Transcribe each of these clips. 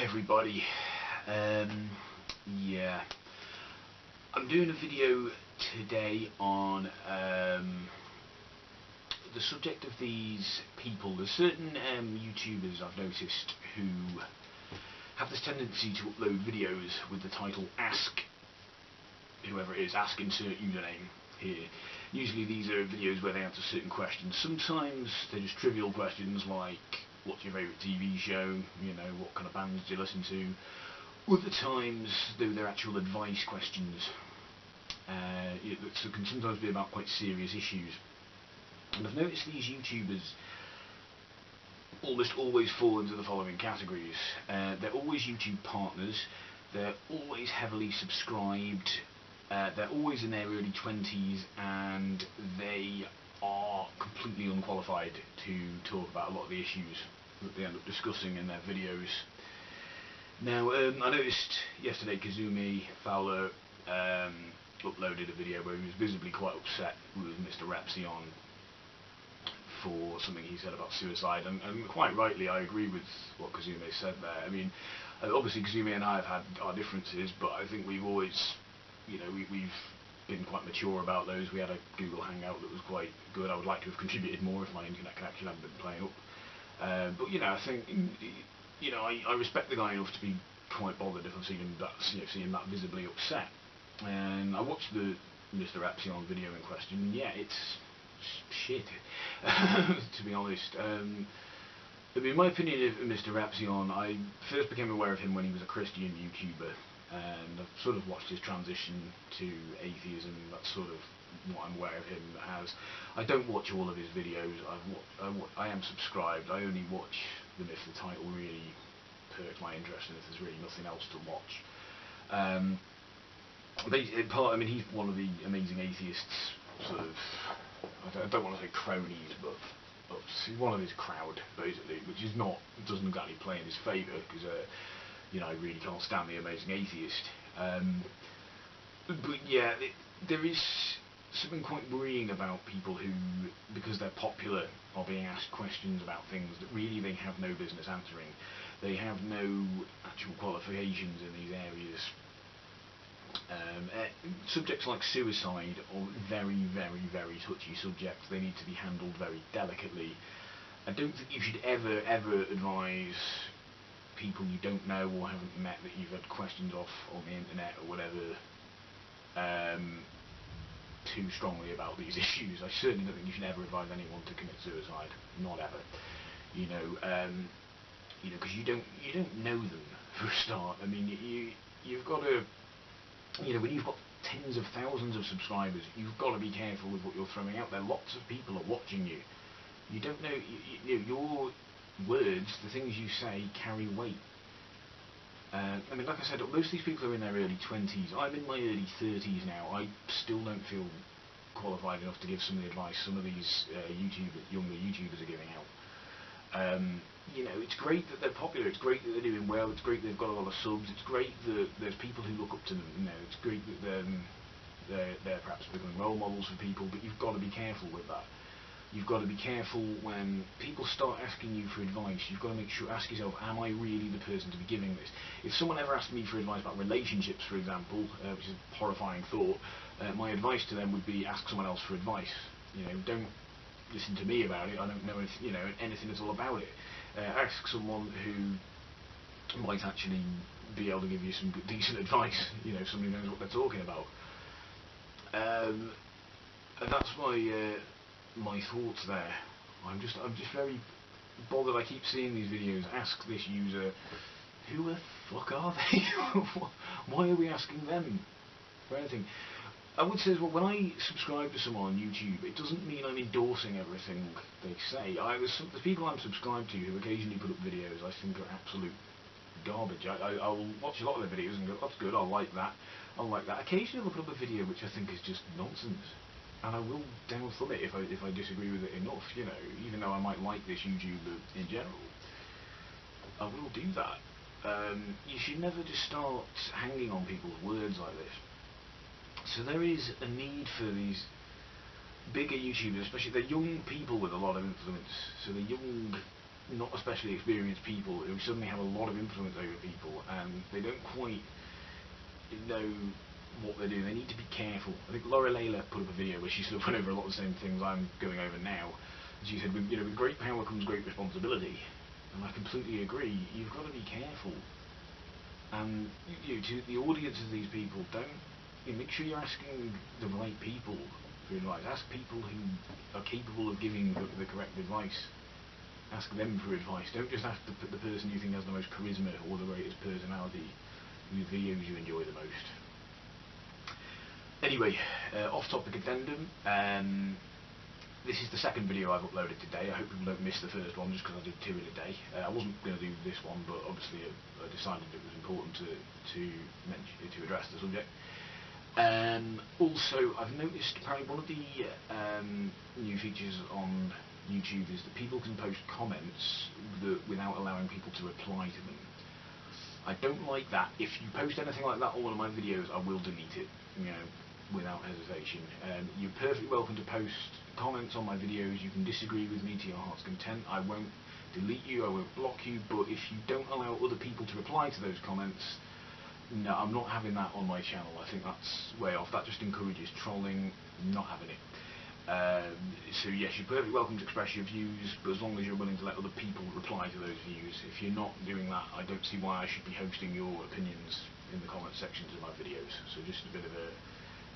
Hi everybody. Yeah, I'm doing a video today on the subject of these people. There's certain YouTubers I've noticed who have this tendency to upload videos with the title "Ask whoever it is, ask insert username" here. Usually these are videos where they answer certain questions. Sometimes they're just trivial questions like, what's your favourite TV show? You know, what kind of bands do you listen to? Other times, they're actual advice questions. It can sometimes be about quite serious issues. And I've noticed these YouTubers almost always fall into the following categories. They're always YouTube partners. They're always heavily subscribed. They're always in their early 20s, and they are completely unqualified to talk about a lot of the issues that they end up discussing in their videos. Now, I noticed yesterday Kazumi Fowler uploaded a video where he was visibly quite upset with Mr. Repzion for something he said about suicide, and quite rightly I agree with what Kazumi said there. I mean, obviously Kazumi and I have had our differences, but I think we've always, you know, we've been quite mature about those. We had a Google Hangout that was quite good. I would like to have contributed more if my internet connection hadn't been playing up. But you know, I think, you know, I respect the guy enough to be quite bothered if I've seen him that visibly upset. And I watched the Mr. Repzion video in question, and yeah, it's shit, to be honest. I mean, in my opinion of Mr. Repzion, I first became aware of him when he was a Christian YouTuber, and I've sort of watched his transition to atheism. That's sort of what I'm aware of him as. I don't watch all of his videos. I am subscribed. I only watch them if the title really perks my interest and if there's really nothing else to watch. I mean, he's one of the amazing atheists, sort of, I don't want to say cronies, but he's one of his crowd, basically, which doesn't exactly play in his favour, because you know, I really can't stand the amazing atheist. But yeah, there is something quite worrying about people who, because they're popular, are being asked questions about things that really they have no business answering. They have no actual qualifications in these areas. Subjects like suicide are very, very, very touchy subjects. They need to be handled very delicately. I don't think you should ever advise people you don't know or haven't met, that you've had questions off on the internet or whatever, too strongly about these issues. I certainly don't think you should ever advise anyone to commit suicide. Not ever. You know, because you don't know them, for a start. I mean, you've got to, you know, when you've got tens of thousands of subscribers, you've got to be careful with what you're throwing out there. Lots of people are watching you. You don't know, your words, the things you say, carry weight. I mean, like I said, most of these people are in their early 20s. I'm in my early 30s now. I still don't feel qualified enough to give some of the advice some of these younger YouTubers are giving out. You know, it's great that they're popular, it's great that they're doing well, it's great they've got a lot of subs, it's great that there's people who look up to them, you know, it's great that they're perhaps becoming role models for people, but you've got to be careful with that. You've got to be careful when people start asking you for advice. You've got to ask yourself, am I really the person to be giving this? If someone ever asked me for advice about relationships, for example, which is a horrifying thought, my advice to them would be, ask someone else for advice. You know, don't listen to me about it. I don't know anything at all about it. Ask someone who might actually be able to give you some decent advice. You know, somebody who knows what they're talking about. And that's my thoughts there. I'm just very bothered. I keep seeing these videos. Ask this user, who the fuck are they? Why are we asking them for anything? I would say as well, when I subscribe to someone on YouTube, it doesn't mean I'm endorsing everything they say. The people I'm subscribed to who occasionally put up videos I think are absolute garbage. I'll watch a lot of their videos and go, that's good, I'll like that. Occasionally they'll put up a video which I think is just nonsense, and I will down thumb it if I disagree with it enough. You know, even though I might like this YouTuber in general, I will do that. You should never just start hanging on people's words like this. So there is a need for these bigger YouTubers, especially they're young people with a lot of influence. So the young not especially experienced people who suddenly have a lot of influence over people, and they don't quite know what they're doing. They need to be careful. I think Laura Layla put up a video where she sort of went over a lot of the same things I'm going over now. And she said, with great power comes great responsibility. And I completely agree. You've got to be careful. And to the audience of these people, make sure you're asking the right people for advice. Ask people who are capable of giving the correct advice. Ask them for advice. Don't just ask the person you think has the most charisma or the greatest personality, whose videos you enjoy the most. Anyway, off-topic addendum. This is the second video I've uploaded today. I hope people don't miss the first one just because I did 2 in a day. I wasn't going to do this one, but obviously I decided it was important to address the subject. Also, I've noticed apparently one of the new features on YouTube is that people can post comments without allowing people to reply to them. I don't like that. If you post anything like that on one of my videos, I will delete it, without hesitation. You're perfectly welcome to post comments on my videos. You can disagree with me to your heart's content. I won't delete you, I won't block you, but if you don't allow other people to reply to those comments, no, I'm not having that on my channel. I think that's way off. That just encourages trolling. Not having it. So yes, you're perfectly welcome to express your views, but as long as you're willing to let other people reply to those views. If you're not doing that, I don't see why I should be hosting your opinions in the comment sections of my videos. So just a bit of a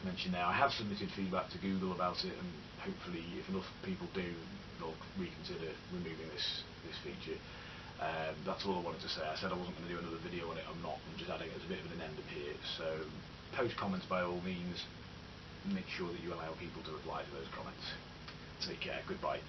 mention there. I have submitted feedback to Google about it, and hopefully if enough people do, they'll reconsider removing this feature. That's all I wanted to say. I said I wasn't going to do another video on it. I'm not. I'm just adding it as a bit of an addendum here. So post comments by all means. Make sure that you allow people to reply to those comments. Take care. Goodbye.